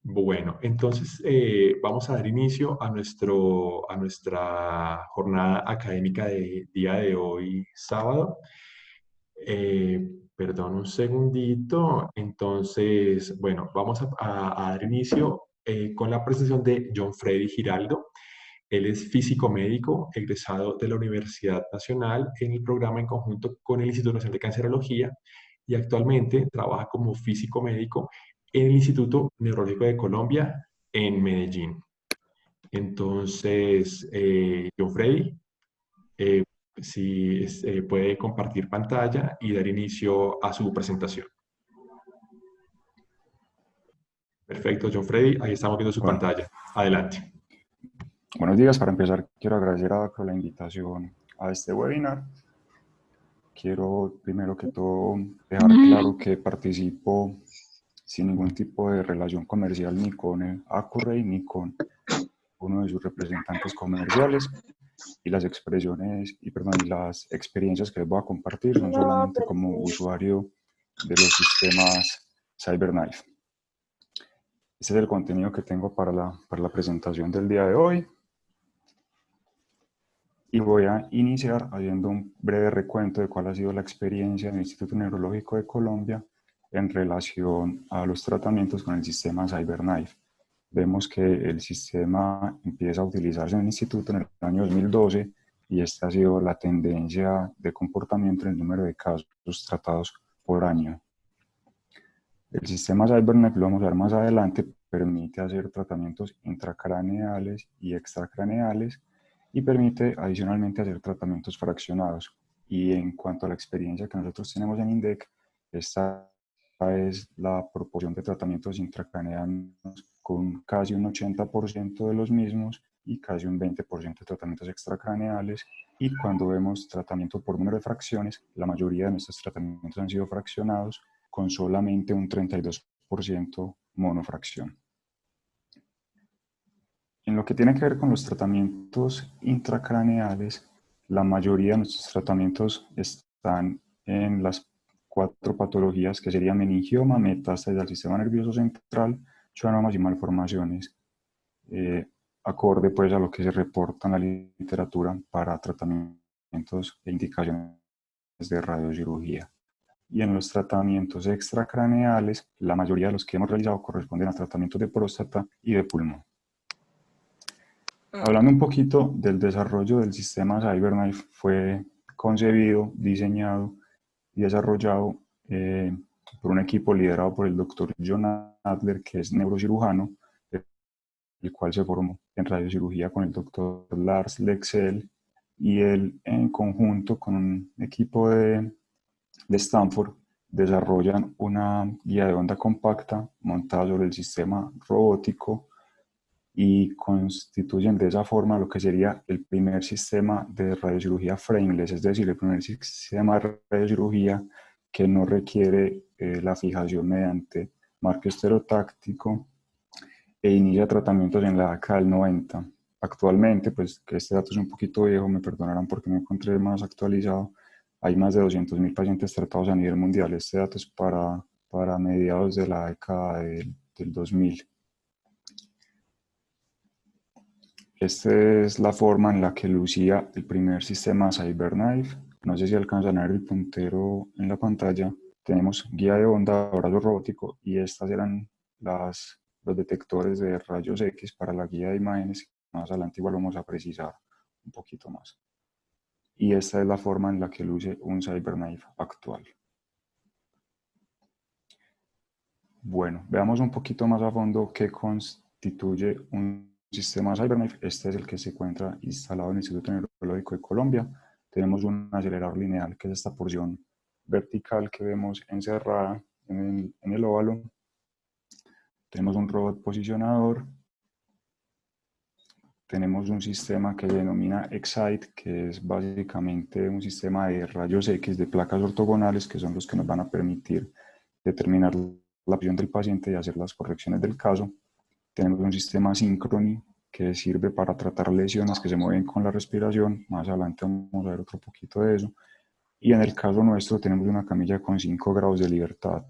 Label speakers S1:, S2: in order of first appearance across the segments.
S1: Bueno, entonces vamos a dar inicio a nuestra jornada académica de día de hoy, sábado. Perdón un segundito. Entonces, bueno, vamos a dar inicio con la presentación de John Freddy Giraldo. Él es físico médico, egresado de la Universidad Nacional en el programa en conjunto con el Instituto Nacional de Cancerología y actualmente trabaja como físico médico en el Instituto Neurológico de Colombia en Medellín. Entonces, John Freddy, eh, si puede compartir pantalla y dar inicio a su presentación. Perfecto, John Freddy, ahí estamos viendo su
S2: Bueno,
S1: pantalla. Adelante.
S2: buenos días. Para empezar, quiero agradecer a Acro la invitación a este webinar. Quiero, primero que todo, dejar claro que participo sin ningún tipo de relación comercial ni con el Acurrey ni con uno de sus representantes comerciales, y las expresiones y las experiencias que les voy a compartir son solamente como usuario de los sistemas CyberKnife. Este es el contenido que tengo para la presentación del día de hoy. Y voy a iniciar haciendo un breve recuento de cuál ha sido la experiencia del Instituto Neurológico de Colombia en relación a los tratamientos con el sistema CyberKnife. Vemos que el sistema empieza a utilizarse en el instituto en el año 2012 y esta ha sido la tendencia de comportamiento en el número de casos tratados por año. El sistema CyberKnife, lo vamos a ver más adelante, permite hacer tratamientos intracraneales y extracraneales y permite adicionalmente hacer tratamientos fraccionados. Y en cuanto a la experiencia que nosotros tenemos en INDEC, esta es la proporción de tratamientos intracraneanos con casi un 80% de los mismos y casi un 20% de tratamientos extracraneales. Y cuando vemos tratamiento por número de fracciones, la mayoría de nuestros tratamientos han sido fraccionados con solamente un 32% monofracción. En lo que tiene que ver con los tratamientos intracraneales, la mayoría de nuestros tratamientos están en las 4 patologías que serían meningioma, metástasis del sistema nervioso central, schwannomas y malformaciones, acorde pues a lo que se reporta en la literatura para tratamientos e indicaciones de radiocirugía. Y en los tratamientos extracraneales, la mayoría de los que hemos realizado corresponden a tratamientos de próstata y de pulmón. Hablando un poquito del desarrollo del sistema CyberKnife, fue concebido, diseñado y desarrollado por un equipo liderado por el doctor John Adler, que es neurocirujano, el cual se formó en radiocirugía con el doctor Lars Leksell, y él en conjunto con un equipo de Stanford desarrollan una guía de onda compacta montada sobre el sistema robótico y constituyen de esa forma lo que sería el primer sistema de radiocirugía frameless, es decir, el primer sistema de radiocirugía que no requiere la fijación mediante marco estereotáctico e inicia tratamientos en la década del 90. Actualmente, pues que este dato es un poquito viejo, me perdonarán porque me encontré más actualizado, hay más de 200.000 pacientes tratados a nivel mundial. Este dato es para mediados de la década del 2000. Esta es la forma en la que lucía el primer sistema CyberKnife. No sé si alcanzan a ver el puntero en la pantalla. Tenemos guía de onda, brazo robótico, y estas eran los detectores de rayos X para la guía de imágenes. Más adelante igual vamos a precisar un poquito más. Y esta es la forma en la que luce un CyberKnife actual. Bueno, veamos un poquito más a fondo qué constituye un sistema CyberKnife. Este es el que se encuentra instalado en el Instituto Neurológico de Colombia. Tenemos un acelerador lineal, que es esta porción vertical que vemos encerrada en el óvalo. Tenemos un robot posicionador. Tenemos un sistema que se denomina Excite, que es básicamente un sistema de rayos X de placas ortogonales, que son los que nos van a permitir determinar la posición del paciente y hacer las correcciones del caso. Tenemos un sistema Synchrony, que sirve para tratar lesiones que se mueven con la respiración. Más adelante vamos a ver otro poquito de eso. Y en el caso nuestro tenemos una camilla con 5 grados de libertad.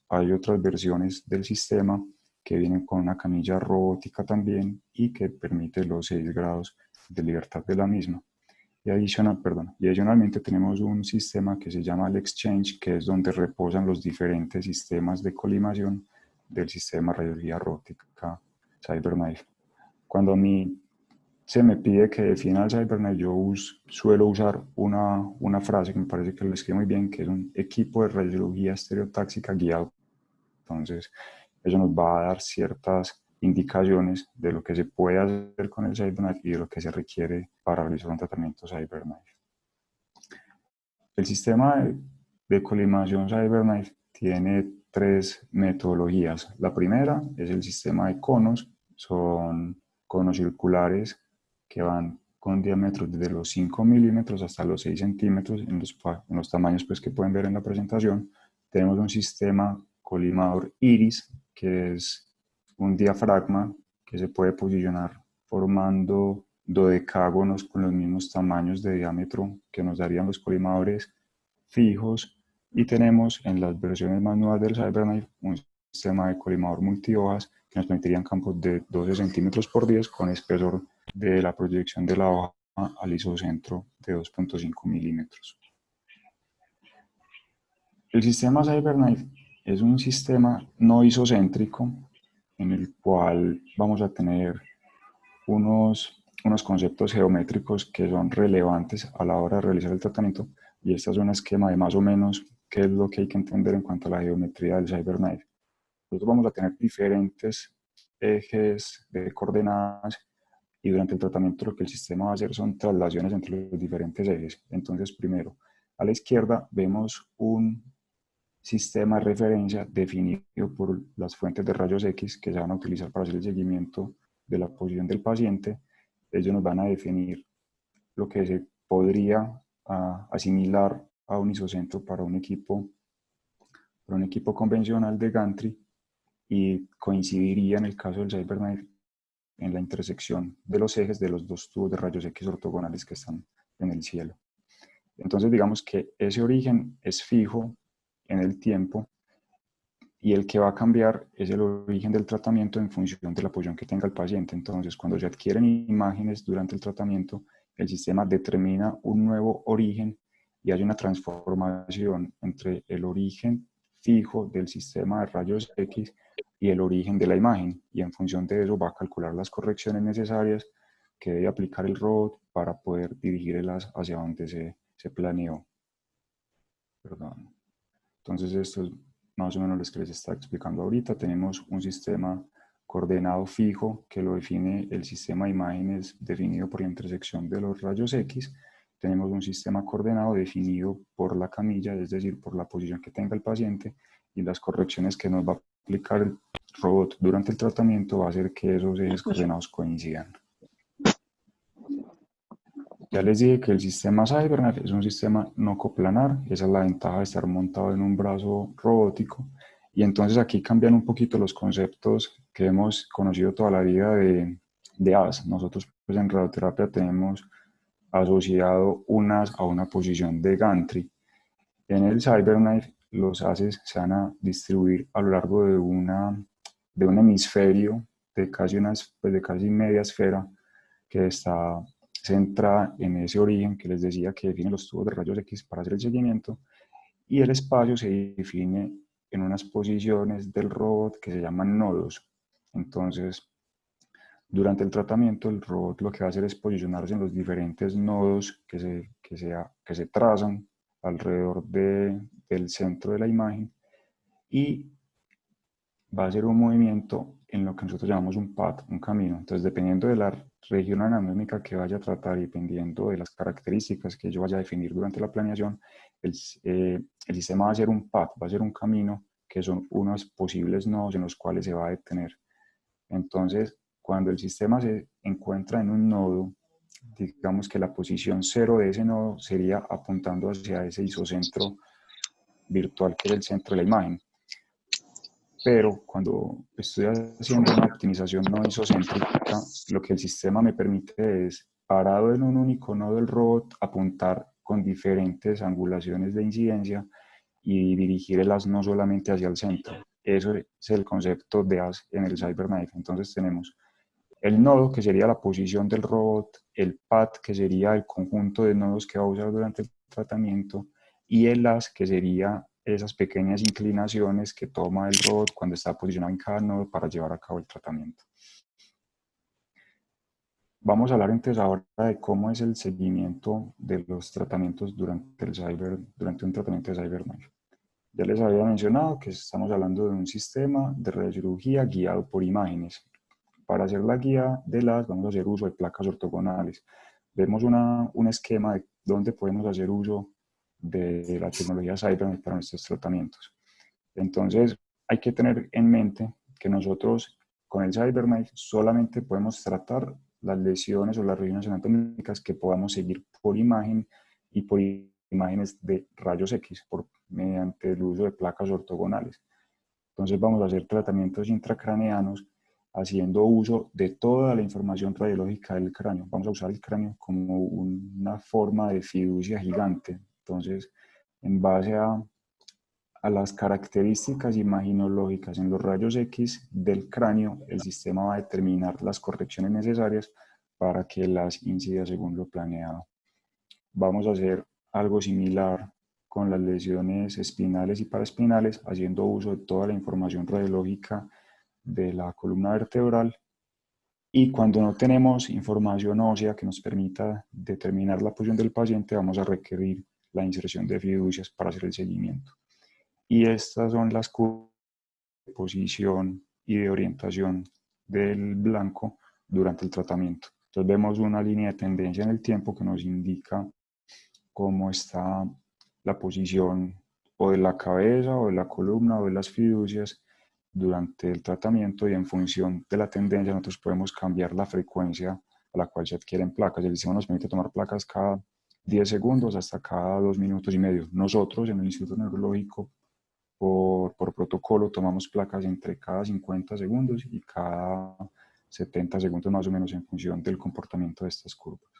S2: Hay otras versiones del sistema que vienen con una camilla robótica también y que permite los 6 grados de libertad de la misma. Y, adicionalmente tenemos un sistema que se llama el Exchange, que es donde reposan los diferentes sistemas de colimación del sistema de radiología robótica CyberKnife. Cuando a mí se me pide que defina el CyberKnife, yo suelo usar una frase que me parece que lo escribe muy bien, que es un equipo de radiología estereotáxica guiado. Entonces, eso nos va a dar ciertas indicaciones de lo que se puede hacer con el CyberKnife y de lo que se requiere para realizar un tratamiento CyberKnife. El sistema de colimación CyberKnife tiene 3 metodologías. La primera es el sistema de conos. Son conos circulares que van con diámetros desde los 5 milímetros hasta los 6 centímetros en los tamaños pues, que pueden ver en la presentación. Tenemos un sistema colimador iris, que es un diafragma que se puede posicionar formando dodecágonos con los mismos tamaños de diámetro que nos darían los colimadores fijos. Y tenemos en las versiones más nuevas del CyberKnife un sistema de colimador multihojas que nos permitirían campos de 12 centímetros por 10 con espesor de la proyección de la hoja al isocentro de 2.5 milímetros. El sistema CyberKnife es un sistema no isocéntrico en el cual vamos a tener unos conceptos geométricos que son relevantes a la hora de realizar el tratamiento, y este es un esquema de más o menos qué es lo que hay que entender en cuanto a la geometría del CyberKnife. Nosotros vamos a tener diferentes ejes de coordenadas y durante el tratamiento lo que el sistema va a hacer son traslaciones entre los diferentes ejes. Entonces, primero, a la izquierda vemos un sistema de referencia definido por las fuentes de rayos X que se van a utilizar para hacer el seguimiento de la posición del paciente. Ellos nos van a definir lo que se podría asimilar a un isocentro para un equipo convencional de gantry, y coincidiría en el caso del CyberKnife en la intersección de los ejes de los 2 tubos de rayos X ortogonales que están en el cielo. Entonces digamos que ese origen es fijo en el tiempo, y el que va a cambiar es el origen del tratamiento en función de la posición que tenga el paciente. Entonces, cuando se adquieren imágenes durante el tratamiento, el sistema determina un nuevo origen y hay una transformación entre el origen fijo del sistema de rayos X y el origen de la imagen, y en función de eso va a calcular las correcciones necesarias que debe aplicar el robot para poder dirigirlas hacia donde se planeó. Perdón. Entonces esto es más o menos lo que les está explicando ahorita. Tenemos un sistema coordenado fijo que lo define el sistema de imágenes definido por la intersección de los rayos X. Tenemos un sistema coordenado definido por la camilla, es decir, por la posición que tenga el paciente, y las correcciones que nos va a aplicar el robot durante el tratamiento va a hacer que esos ejes coordenados coincidan. Ya les dije que el sistema CyberKnife es un sistema no coplanar. Esa es la ventaja de estar montado en un brazo robótico. Y entonces aquí cambian un poquito los conceptos que hemos conocido toda la vida de AS. Nosotros pues, en radioterapia tenemos asociado unas a una posición de gantry. En el CyberKnife los ASes se van a distribuir a lo largo de un hemisferio de casi media esfera que está centrada en ese origen que les decía que define los tubos de rayos X para hacer el seguimiento, y el espacio se define en unas posiciones del robot que se llaman nodos. Entonces, durante el tratamiento, el robot lo que va a hacer es posicionarse en los diferentes nodos que se trazan alrededor del centro de la imagen, y va a hacer un movimiento en lo que nosotros llamamos un path, un camino. Entonces, dependiendo de la región anatómica que vaya a tratar y dependiendo de las características que yo vaya a definir durante la planeación, el sistema va a hacer un path, va a ser un camino que son unos posibles nodos en los cuales se va a detener. Entonces, cuando el sistema se encuentra en un nodo, digamos que la posición 0 de ese nodo sería apuntando hacia ese isocentro virtual que es el centro de la imagen. Pero cuando estoy haciendo una optimización no isocéntrica, lo que el sistema me permite es, parado en un único nodo del robot, apuntar con diferentes angulaciones de incidencia y dirigirlas no solamente hacia el centro, Eso es el concepto de AS en el CyberKnife. Entonces tenemos el nodo, que sería la posición del robot, el path, que sería el conjunto de nodos que va a usar durante el tratamiento, y el as, que sería esas pequeñas inclinaciones que toma el robot cuando está posicionado en cada nodo para llevar a cabo el tratamiento. Vamos a hablar entonces ahora de cómo es el seguimiento de los tratamientos durante un tratamiento de CyberKnife. Ya les había mencionado que estamos hablando de un sistema de radiocirugía guiado por imágenes. Para hacer la guía de las vamos a hacer uso de placas ortogonales. Vemos un esquema de dónde podemos hacer uso de la tecnología CyberKnife para nuestros tratamientos. Entonces, hay que tener en mente que nosotros con el CyberKnife solamente podemos tratar las lesiones o las regiones anatómicas que podamos seguir por imagen y por imágenes de rayos X mediante el uso de placas ortogonales. Entonces vamos a hacer tratamientos intracraneanos haciendo uso de toda la información radiológica del cráneo. Vamos a usar el cráneo como una forma de fiducia gigante. Entonces, en base a las características imaginológicas en los rayos X del cráneo, el sistema va a determinar las correcciones necesarias para que las incida según lo planeado. Vamos a hacer algo similar con las lesiones espinales y paraespinales, haciendo uso de toda la información radiológica de la columna vertebral. Y cuando no tenemos información ósea que nos permita determinar la posición del paciente, vamos a requerir la inserción de fiducias para hacer el seguimiento. Y estas son las curvas de posición y de orientación del blanco durante el tratamiento. Entonces vemos una línea de tendencia en el tiempo que nos indica cómo está la posición o de la cabeza o de la columna o de las fiducias durante el tratamiento, y en función de la tendencia nosotros podemos cambiar la frecuencia a la cual se adquieren placas. El sistema nos permite tomar placas cada 10 segundos hasta cada 2 minutos y medio. Nosotros en el Instituto Neurológico por protocolo tomamos placas entre cada 50 segundos y cada 70 segundos más o menos en función del comportamiento de estas curvas.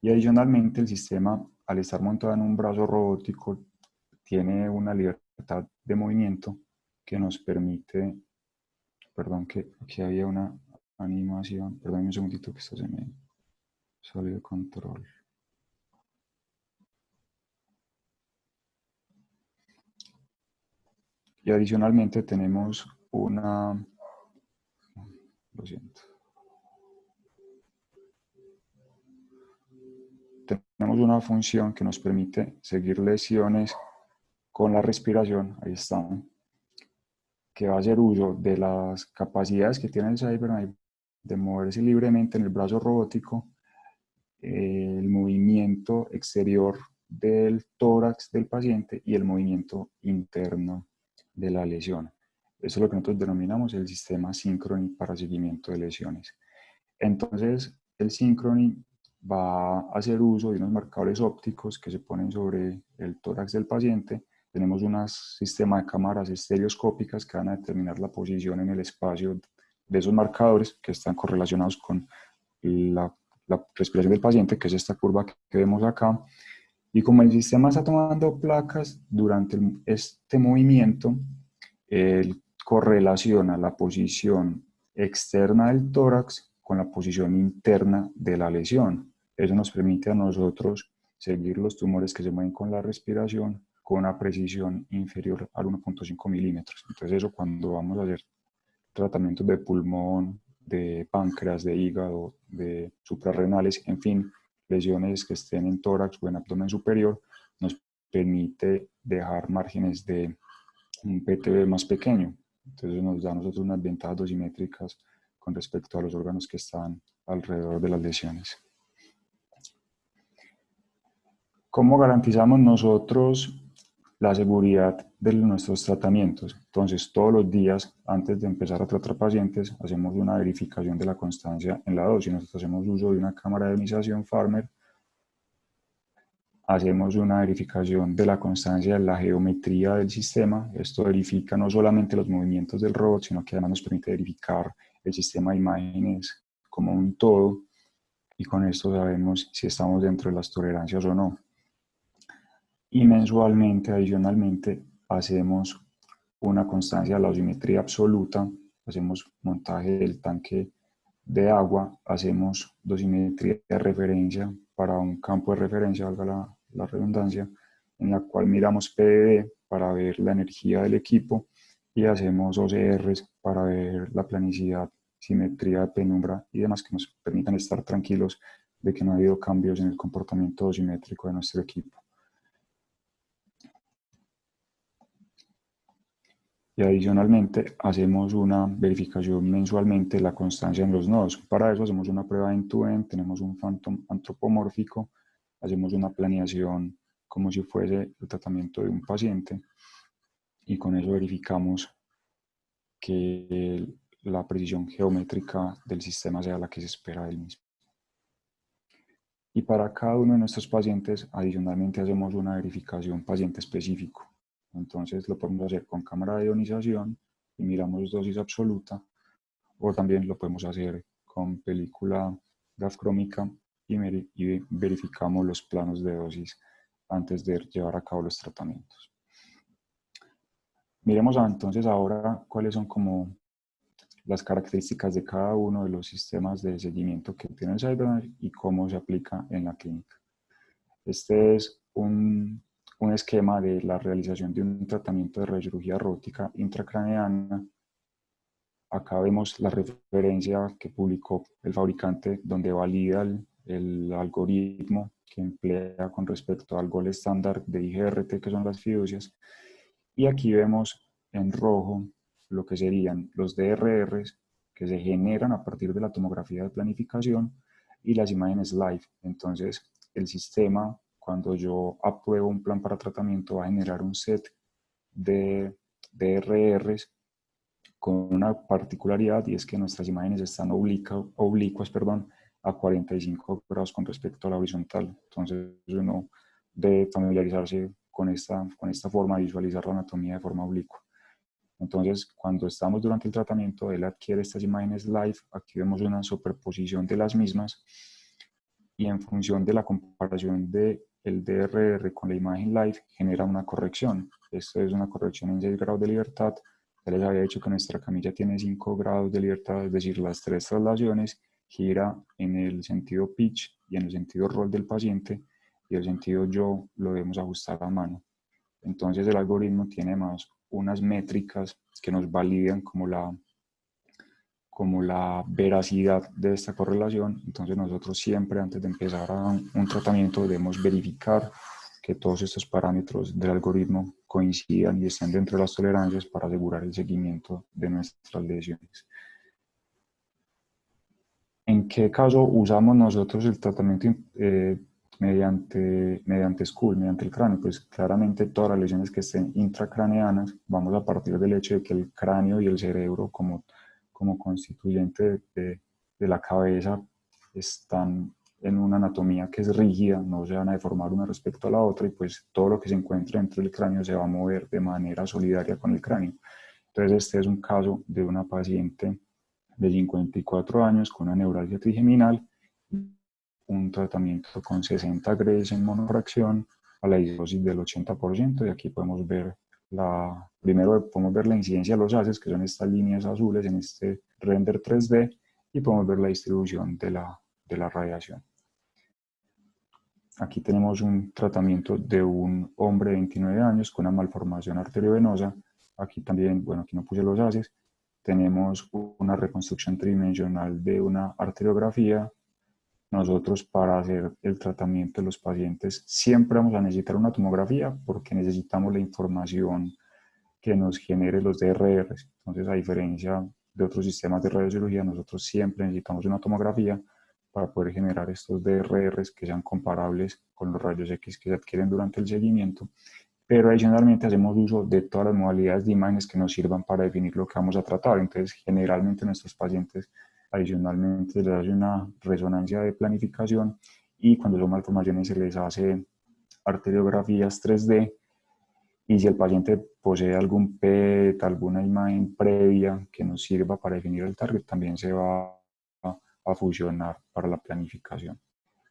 S2: Y adicionalmente el sistema, al estar montado en un brazo robótico, tiene una libertad de movimiento que nos permite, perdón que aquí había una animación, perdón un segundito que esto se me salió de control. Y adicionalmente tenemos lo siento. Tenemos una función que nos permite seguir lesiones con la respiración, ahí están, que va a hacer uso de las capacidades que tiene el CyberKnife de moverse libremente en el brazo robótico, el movimiento exterior del tórax del paciente y el movimiento interno de la lesión. Eso es lo que nosotros denominamos el sistema Synchrony para seguimiento de lesiones. Entonces, el Synchrony va a hacer uso de unos marcadores ópticos que se ponen sobre el tórax del paciente. Tenemos un sistema de cámaras estereoscópicas que van a determinar la posición en el espacio de esos marcadores que están correlacionados con la respiración del paciente, que es esta curva que vemos acá. Y como el sistema está tomando placas durante este movimiento, él correlaciona la posición externa del tórax con la posición interna de la lesión. Eso nos permite a nosotros seguir los tumores que se mueven con la respiración con una precisión inferior al 1.5 milímetros. Entonces eso, cuando vamos a hacer tratamientos de pulmón, de páncreas, de hígado, de suprarrenales, en fin, lesiones que estén en tórax o en abdomen superior, nos permite dejar márgenes de un PTB más pequeño. Entonces nos da a nosotros unas ventajas dosimétricas con respecto a los órganos que están alrededor de las lesiones. ¿Cómo garantizamos nosotros la seguridad de nuestros tratamientos? Entonces, todos los días, antes de empezar a tratar pacientes, hacemos una verificación de la constancia en la dosis. Nosotros hacemos uso de una cámara de ionización Farmer. Hacemos una verificación de la constancia de la geometría del sistema. Esto verifica no solamente los movimientos del robot, sino que además nos permite verificar el sistema de imágenes como un todo, y con esto sabemos si estamos dentro de las tolerancias o no. Y mensualmente, adicionalmente, hacemos una constancia de la dosimetría absoluta, hacemos montaje del tanque de agua, hacemos dosimetría de referencia para un campo de referencia, valga la redundancia, en la cual miramos PDD para ver la energía del equipo y hacemos OCRs para ver la planicidad, simetría de penumbra y demás que nos permitan estar tranquilos de que no ha habido cambios en el comportamiento dosimétrico de nuestro equipo. Y adicionalmente hacemos una verificación mensualmente de la constancia en los nodos. Para eso hacemos una prueba end-to-end, tenemos un phantom antropomórfico, hacemos una planeación como si fuese el tratamiento de un paciente y con eso verificamos que la precisión geométrica del sistema sea la que se espera del mismo. Y para cada uno de nuestros pacientes, adicionalmente hacemos una verificación paciente específico. Entonces lo podemos hacer con cámara de ionización y miramos dosis absoluta, o también lo podemos hacer con película grafcrómica y verificamos los planos de dosis antes de llevar a cabo los tratamientos. Miremos entonces ahora cuáles son como las características de cada uno de los sistemas de seguimiento que tiene el CyberKnife y cómo se aplica en la clínica. Este es un esquema de la realización de un tratamiento de radiocirugía rótica intracraneana. Acá vemos la referencia que publicó el fabricante donde valida el algoritmo que emplea con respecto al gol estándar de IGRT, que son las fiducias. Y aquí vemos en rojo lo que serían los DRRs que se generan a partir de la tomografía de planificación y las imágenes live. Entonces, el sistema, cuando yo apruebo un plan para tratamiento, va a generar un set de DRRs con una particularidad, y es que nuestras imágenes están oblicuas a 45 grados con respecto a la horizontal. Entonces uno debe familiarizarse con esta forma de visualizar la anatomía de forma oblicua. Entonces, cuando estamos durante el tratamiento, él adquiere estas imágenes live, aquí vemos una superposición de las mismas, y en función de la comparación del DRR con la imagen live, genera una corrección. Esto es una corrección en 6 grados de libertad. Ya les había dicho que nuestra camilla tiene 5 grados de libertad, es decir, las 3 traslaciones gira en el sentido pitch y en el sentido roll del paciente, y el sentido yaw lo debemos ajustar a mano. Entonces el algoritmo tiene más unas métricas que nos validan como la veracidad de esta correlación. Entonces nosotros siempre antes de empezar un tratamiento debemos verificar que todos estos parámetros del algoritmo coincidan y estén dentro de las tolerancias para asegurar el seguimiento de nuestras lesiones. ¿En qué caso usamos nosotros el tratamiento mediante Skull, mediante el cráneo? Pues claramente todas las lesiones que estén intracraneanas, vamos a partir del hecho de que el cráneo y el cerebro como constituyente de la cabeza están en una anatomía que es rígida, no se van a deformar una respecto a la otra, y pues todo lo que se encuentre dentro del cráneo se va a mover de manera solidaria con el cráneo. Entonces este es un caso de una paciente de 54 años con una neuralgia trigeminal, un tratamiento con 60 Gray en monofracción a la isosis del 80%, y aquí podemos ver primero podemos ver la incidencia de los haces, que son estas líneas azules en este render 3D, y podemos ver la distribución de la radiación. Aquí tenemos un tratamiento de un hombre de 29 años con una malformación arteriovenosa. Aquí también, bueno, aquí no puse los haces. Tenemos una reconstrucción tridimensional de una arteriografía. Nosotros, para hacer el tratamiento de los pacientes siempre vamos a necesitar una tomografía porque necesitamos la información que nos genere los DRRs. Entonces, a diferencia de otros sistemas de radiocirugía, nosotros siempre necesitamos una tomografía para poder generar estos DRRs que sean comparables con los rayos X que se adquieren durante el seguimiento. Pero adicionalmente hacemos uso de todas las modalidades de imágenes que nos sirvan para definir lo que vamos a tratar. Entonces, generalmente nuestros pacientes adicionalmente les hace una resonancia de planificación, y cuando son malformaciones se les hace arteriografías 3D, y si el paciente posee algún PET, alguna imagen previa que nos sirva para definir el target, también se va a fusionar para la planificación.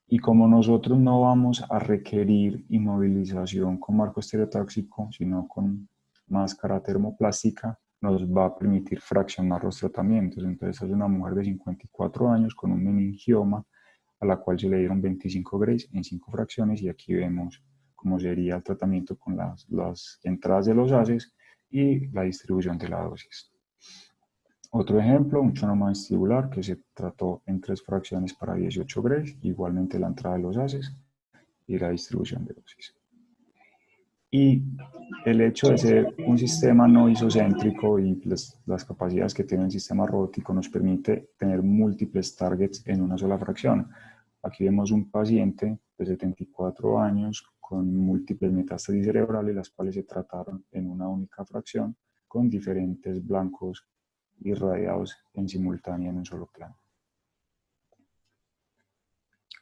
S2: Y como nosotros no vamos a requerir inmovilización con marco estereotáxico, sino con máscara termoplástica nos va a permitir fraccionar los tratamientos. Entonces, es una mujer de 54 años con un meningioma a la cual se le dieron 25 Grays en 5 fracciones, y aquí vemos cómo sería el tratamiento con las entradas de los haces y la distribución de la dosis. Otro ejemplo, un chonoma vestibular que se trató en 3 fracciones para 18 Grays, igualmente la entrada de los haces y la distribución de dosis. Y el hecho de ser un sistema no isocéntrico y las capacidades que tiene el sistema robótico nos permite tener múltiples targets en una sola fracción. Aquí vemos un paciente de 74 años con múltiples metástasis cerebrales, las cuales se trataron en una única fracción con diferentes blancos irradiados en simultáneo en un solo plano.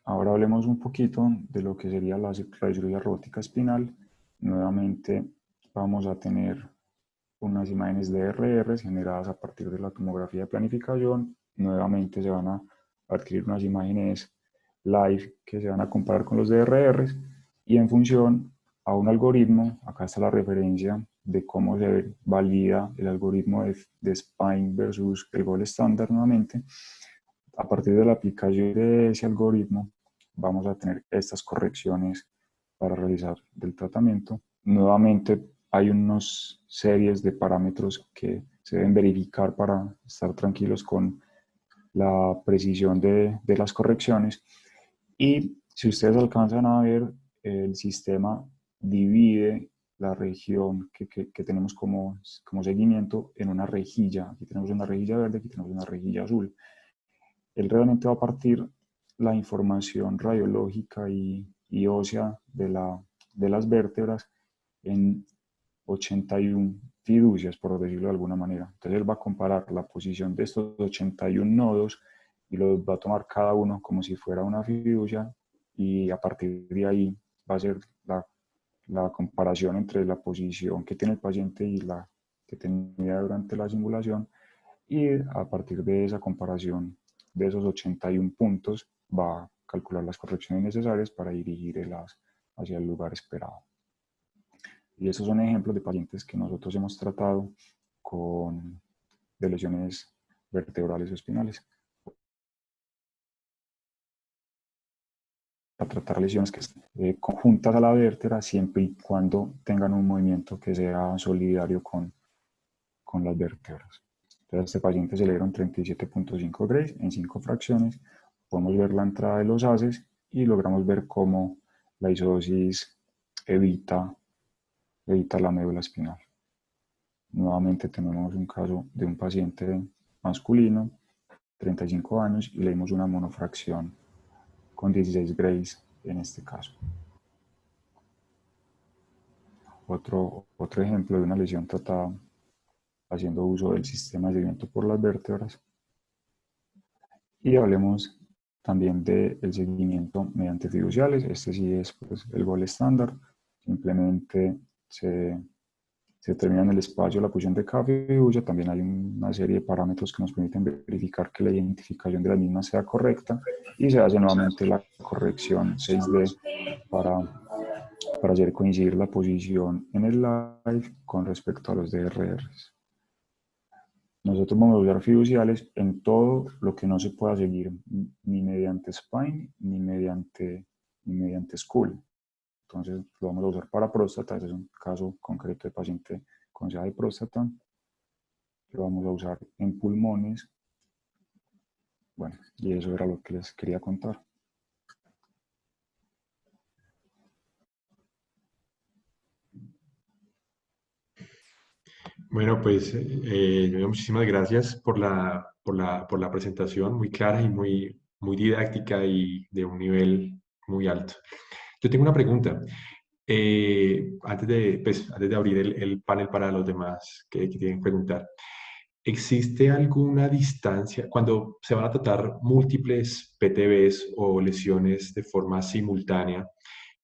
S2: Ahora hablemos un poquito de lo que sería la radiocirugía robótica espinal. Nuevamente vamos a tener unas imágenes de RRs generadas a partir de la tomografía de planificación. Nuevamente se van a adquirir unas imágenes live que se van a comparar con los de RRs, y en función a un algoritmo, acá está la referencia de cómo se valida el algoritmo de Spine versus el gold standard nuevamente. A partir de la aplicación de ese algoritmo vamos a tener estas correcciones para realizar del tratamiento. Nuevamente hay unas series de parámetros que se deben verificar para estar tranquilos con la precisión de las correcciones. Y si ustedes alcanzan a ver, el sistema divide la región que tenemos como seguimiento en una rejilla. Aquí tenemos una rejilla verde, aquí tenemos una rejilla azul. Él realmente va a partir la información radiológica y ósea de las vértebras en 81 fiducias, por decirlo de alguna manera. Entonces él va a comparar la posición de estos 81 nodos y los va a tomar cada uno como si fuera una fiducia, y a partir de ahí va a ser la comparación entre la posición que tiene el paciente y la que tenía durante la simulación, y a partir de esa comparación de esos 81 puntos va a calcular las correcciones necesarias para dirigir el haz hacia el lugar esperado. Y esos son ejemplos de pacientes que nosotros hemos tratado de lesiones vertebrales o espinales. Para tratar lesiones que estén conjuntas a la vértebra, siempre y cuando tengan un movimiento que sea solidario con las vértebras. Entonces a este paciente se le dieron 37.5 Grays en 5 fracciones. Podemos ver la entrada de los haces y logramos ver cómo la isodosis evita la médula espinal. Nuevamente tenemos un caso de un paciente masculino, 35 años, y le dimos una monofracción con 16 Grays en este caso. Otro ejemplo de una lesión tratada haciendo uso del sistema de seguimiento por las vértebras. Y hablemos también del seguimiento mediante fiduciales. Este sí es, pues, el gold estándar. Simplemente se determina en el espacio la posición de cada fiducia. También hay una serie de parámetros que nos permiten verificar que la identificación de la misma sea correcta, y se hace nuevamente la corrección 6D para hacer coincidir la posición en el live con respecto a los DRRs. Nosotros vamos a usar fiduciales en todo lo que no se pueda seguir ni mediante Spine ni mediante Skull. Entonces lo vamos a usar para próstata. Este es un caso concreto de paciente con SEA de próstata. Lo vamos a usar en pulmones. Bueno, y eso era lo que les quería contar.
S1: Bueno, pues muchísimas gracias por la presentación, muy clara y muy didáctica y de un nivel muy alto. Yo tengo una pregunta. Antes de abrir el panel para los demás que quieren preguntar, ¿existe alguna distancia cuando se van a tratar múltiples PTBs o lesiones de forma simultánea?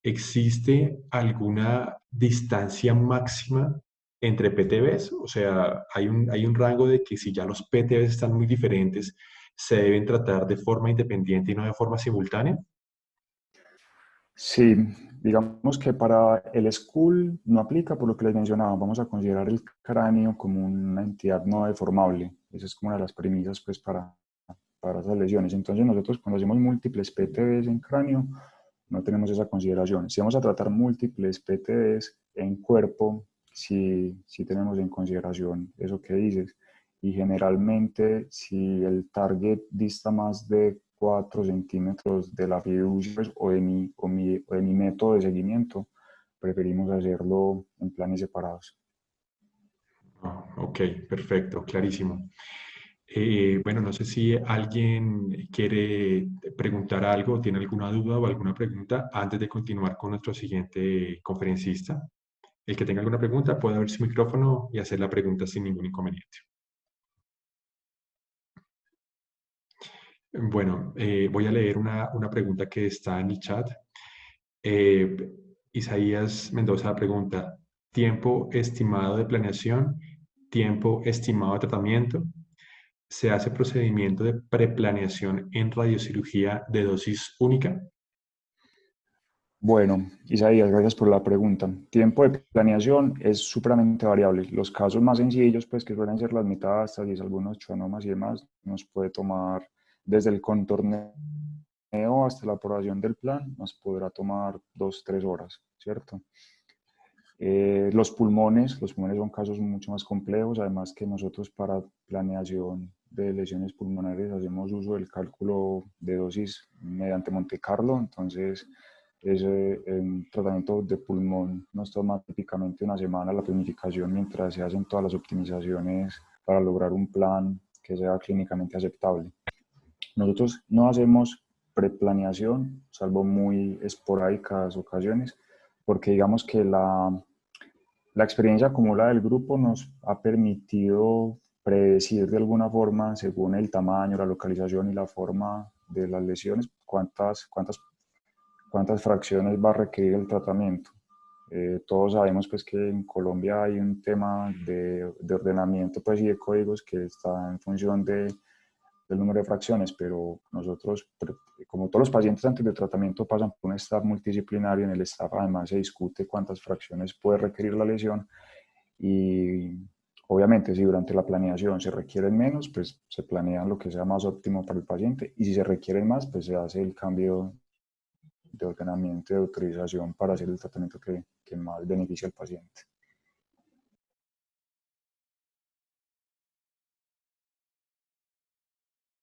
S1: ¿Existe alguna distancia máxima entre PTBs? O sea, hay un rango de que si ya los PTBs están muy diferentes, se deben tratar de forma independiente y no de forma simultánea.
S2: Sí, Digamos que para el school no aplica por lo que les mencionaba. Vamos a considerar el cráneo como una entidad no deformable. Esa es como una de las premisas pues, para esas lesiones. Entonces nosotros cuando hacemos múltiples PTBs en cráneo, no tenemos esa consideración. Si vamos a tratar múltiples PTBs en cuerpo, sí tenemos en consideración eso que dices. Y generalmente si el target dista más de 4 centímetros de la fiducia pues, o de mi método de seguimiento, preferimos hacerlo en planes separados.
S1: Ah, ok, perfecto, clarísimo. Bueno, no sé si alguien quiere preguntar algo, tiene alguna duda o alguna pregunta antes de continuar con nuestro siguiente conferencista. El que tenga alguna pregunta puede abrir su micrófono y hacer la pregunta sin ningún inconveniente. Bueno, voy a leer una pregunta que está en el chat. Eh, Isaías Mendoza pregunta, ¿tiempo estimado de planeación? ¿Tiempo estimado de tratamiento? ¿Se hace procedimiento de preplaneación en radiocirugía de dosis única?
S2: Bueno, Isaías, gracias por la pregunta. Tiempo de planeación es supremamente variable. Los casos más sencillos, pues que suelen ser las metástasis, algunos schwannomas y demás, nos puede tomar desde el contorneo hasta la aprobación del plan, nos podrá tomar 2, 3 horas, ¿cierto? Los pulmones son casos mucho más complejos, además que nosotros para planeación de lesiones pulmonares hacemos uso del cálculo de dosis mediante Monte Carlo, entonces ese tratamiento de pulmón nos toma típicamente una semana la planificación mientras se hacen todas las optimizaciones para lograr un plan que sea clínicamente aceptable. Nosotros no hacemos preplaneación, salvo muy esporádicas ocasiones, porque digamos que la experiencia acumulada del grupo nos ha permitido predecir de alguna forma, según el tamaño, la localización y la forma de las lesiones, cuántas fracciones va a requerir el tratamiento. Todos sabemos pues, que en Colombia hay un tema de ordenamiento pues, y de códigos que está en función del número de fracciones, pero nosotros, como todos los pacientes antes del tratamiento pasan por un staff multidisciplinario, en el staff además se discute cuántas fracciones puede requerir la lesión y obviamente si durante la planeación se requieren menos, pues se planea lo que sea más óptimo para el paciente y si se requieren más, pues se hace el cambio de ordenamiento y de autorización para hacer el tratamiento que más beneficia al paciente.